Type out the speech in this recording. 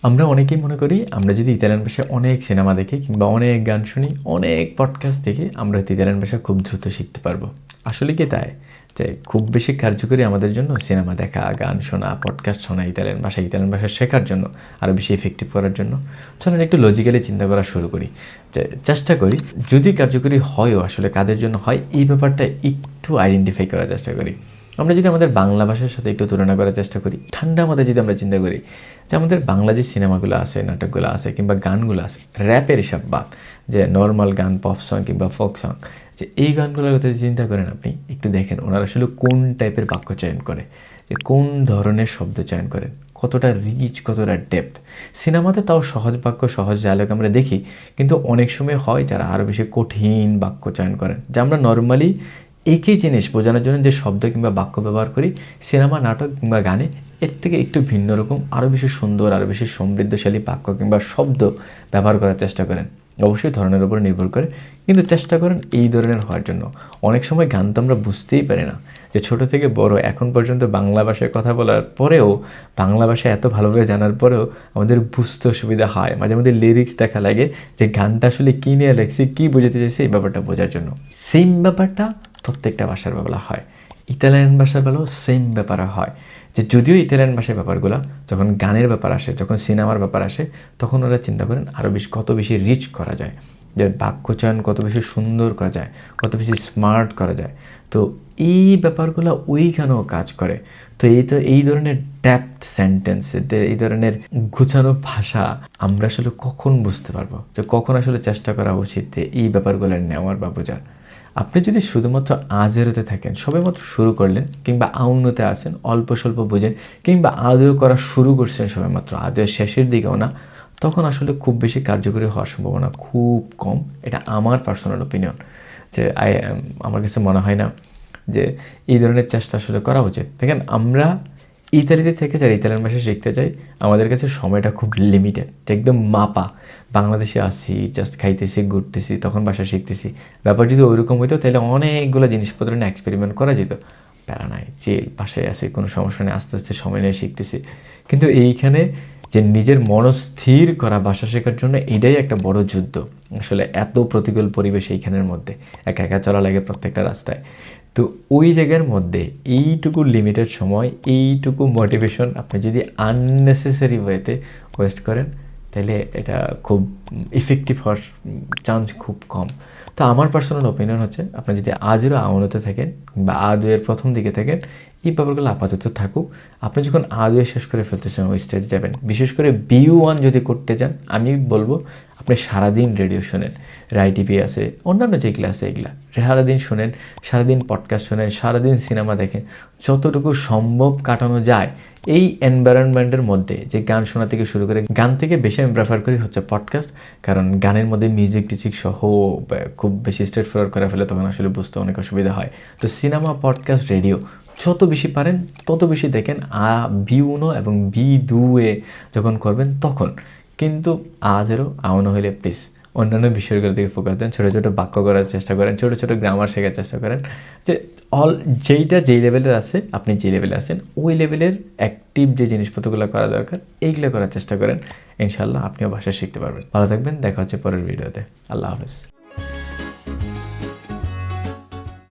আমরা অনেকেই মনে করি আমরা যদি ইতালিয়ান ভাষায় অনেক সিনেমা দেখি কিংবা অনেক গান শুনি, অনেক পডকাস্ট দেখি, আমরা হয়তো ইতালিয়ান ভাষা খুব দ্রুত শিখতে পারবো। আসলে কি তাই? যে খুব বেশি কার্যকরী আমাদের জন্য সিনেমা দেখা, গান শোনা, পডকাস্ট শোনা, ইতালিয়ান ভাষা শেখার জন্য, আরও বেশি এফেক্টিভ করার জন্য। চলেন একটু লজিক্যালি চিন্তা করা শুরু করি, যে চেষ্টা করি যদি কার্যকরী হয়ও আসলে কাদের জন্য হয় এই ব্যাপারটা একটু আইডেন্টিফাই করার চেষ্টা করি। আমরা যদি আমাদের বাংলা ভাষার সাথে একটু তুলনা করার চেষ্টা করি, ঠান্ডা মাথায় যদি আমরা চিন্তা করি যে আমাদের বাংলা যে সিনেমাগুলো আছে, নাটকগুলো আছে কিংবা গানগুলো আছে, র্যাপের এসব বাদ, যে নর্মাল গান, পপ সং কিংবা ফোক সং, যে এই গানগুলোর কথা চিন্তা করেন আপনি, একটু দেখেন ওনারা আসলে কোন টাইপের বাক্য চয়ন করে, যে কোন ধরনের শব্দ চয়ন করেন, কতটা রিচ, কতটা ডেপথ। সিনেমাতে তাও সহজ বাক্য, সহজ ডায়লগ আমরা দেখি, কিন্তু অনেক সময় হয় যারা আরও বেশি কঠিন বাক্য চয়ন করেন, যা আমরা নর্মালি একই জিনিস বোঝানোর জন্য যে শব্দ কিংবা বাক্য ব্যবহার করি, সিনেমা, নাটক কিংবা গানে এর থেকে একটু ভিন্ন রকম, আরও বেশি সুন্দর, আরও বেশি সমৃদ্ধশালী বাক্য কিংবা শব্দ ব্যবহার করার চেষ্টা করেন। অবশ্যই ধরনের উপর নির্ভর করে, কিন্তু চেষ্টা করেন এই ধরনের হওয়ার জন্য। অনেক সময় গান তো আমরা বুঝতেই পারি না, যে ছোটো থেকে বড় এখন পর্যন্ত বাংলা ভাষায় কথা বলার পরেও, বাংলা ভাষা এত ভালোভাবে জানার পরেও আমাদের বুঝতে অসুবিধা হয়। মাঝে মধ্যে লিরিক্স দেখা লাগে যে গানটা আসলে কী নিয়ে লেখছি, কী বোঝাতে চাইছে, এই ব্যাপারটা বোঝার জন্য। সেম ব্যাপারটা প্রত্যেকটা ভাষার বেলা হয়, ইতালিয়ান ভাষার বেলাও সেম ব্যাপার হয়। যে যদিও ইতালিয়ান ভাষার ব্যাপারগুলো যখন গানের ব্যাপার আসে, যখন সিনেমার ব্যাপার আসে, তখন ওরা চিন্তা করেন আরও বেশি কত বেশি রিচ করা যায়, যে বাক্যচয়ন কত বেশি সুন্দর করা যায়, কত বেশি স্মার্ট করা যায়। তো এই ব্যাপারগুলো ওইখানেও কাজ করে। তো এই ধরনের ডেপথ সেন্টেন্স, এই ধরনের গুছানো ভাষা আমরা আসলে কখন বুঝতে পারবো, যে কখন আসলে চেষ্টা করা উচিত যে এই ব্যাপারগুলো নেওয়ার বা বোঝার। আপনি যদি শুধুমাত্র আজেরোতে থাকেন, সবেমাত্র শুরু করলেন, কিংবা আউন্নতে আছেন, অল্প স্বল্প বোঝেন, কিংবা আদৌ করা শুরু করছেন সবেমাত্র, আদৌ শেষের দিকেও না, তখন আসলে খুব বেশি কার্যকরী হওয়ার সম্ভাবনা খুব কম। এটা আমার পার্সোনাল ওপিনিয়ন, যে আমার কাছে মনে হয় না যে এই ধরনের চেষ্টা আসলে করা উচিত। দেখেন, আমরা ইতালিতে থেকে যারা ইতালিয়ান ভাষা শিখতে চাই, আমাদের কাছে সময়টা খুব লিমিটেড, একদম মাপা। বাংলাদেশে আসি, জাস্ট খাইতেছি, ঘুরতেছি, তখন ভাষা শিখতেছি। ব্যাপার যদি ওইরকম হইতো তাহলে অনেকগুলো জিনিসপত্র নিয়ে এক্সপেরিমেন্ট করা যেত। প্যারা নাই, চিল, বাসায় আসি, কোনো সমস্যা নেই, আস্তে আস্তে সময় নিয়ে শিখতেছি। কিন্তু এইখানে যে নিজের মনস্থির করা ভাষা শেখার জন্য, এটাই একটা বড় যুদ্ধ। আসলে এত প্রতিকূল পরিবেশ এইখানের মধ্যে, একা একা চলা লাগে প্রত্যেকটা রাস্তায়। তো ওই জায়গার মধ্যে এইটুকু লিমিটেড সময়, এইটুকু মোটিভেশন আপনি যদি আননেসেসারি ওয়েতে ওয়েস্ট করেন, তাহলে এটা খুব ইফেক্টিভ হওয়ার চান্স খুব কম। তো আমার পার্সোনাল ওপিনিয়ন হচ্ছে, আপনি যদি আজও আউনতে থাকেন বা আদুয়ের প্রথম দিকে থাকেন, এই ব্যাপারগুলো আপাতত থাকুক। আপনি যখন আদুয়ে শেষ করে ফেলতেছেন, ওই স্টেজ যাবেন, বিশেষ করে B1 যদি করতে যান, আমি বলবো আপনি সারাদিন রেডিও শোনেন, রাই টিভি আছে, অন্যান্য যেগুলো আছে এগুলা সারাদিন শোনেন, সারাদিন পডকাস্ট শোনেন, সারাদিন সিনেমা দেখেন, যতটুকু সম্ভব কাটানো যায় এই এনভায়রনমেন্টের মধ্যে। যে গান শোনা থেকে শুরু করে, গান থেকে বেশি আমি প্রেফার করি হচ্ছে পডকাস্ট, কারণ গানের মধ্যে মিউজিক টিচিক সহ খুব বেশি স্ট্রেট ফরওয়ার্ড করে ফেলে, তখন আসলে বুঝতে অনেক অসুবিধা হয়। তো সিনেমা, পডকাস্ট, রেডিও যত বেশি পারেন তত বেশি দেখেন। B1 এবং B2 যখন করবেন তখন কিন্তু আজেরও আউনো হইলে প্লিজ অন্যান্য বিষয়গুলোর দিকে ফোকাস দেন, ছোটো ছোটো বাক্য করার চেষ্টা করেন, ছোটো ছোটো গ্রামার শেখার চেষ্টা করেন, যে যেই লেভেলের আছে, আপনি যেই লেভেলে আছেন ওই লেভেলের অ্যাক্টিভ যে জিনিসপত্রগুলো করা দরকার এইগুলো করার চেষ্টা করেন। ইনশাল্লাহ আপনিও ভাষা শিখতে পারবেন। ভালো থাকবেন, দেখা হচ্ছে পরের ভিডিওতে। আল্লাহ হাফেজ।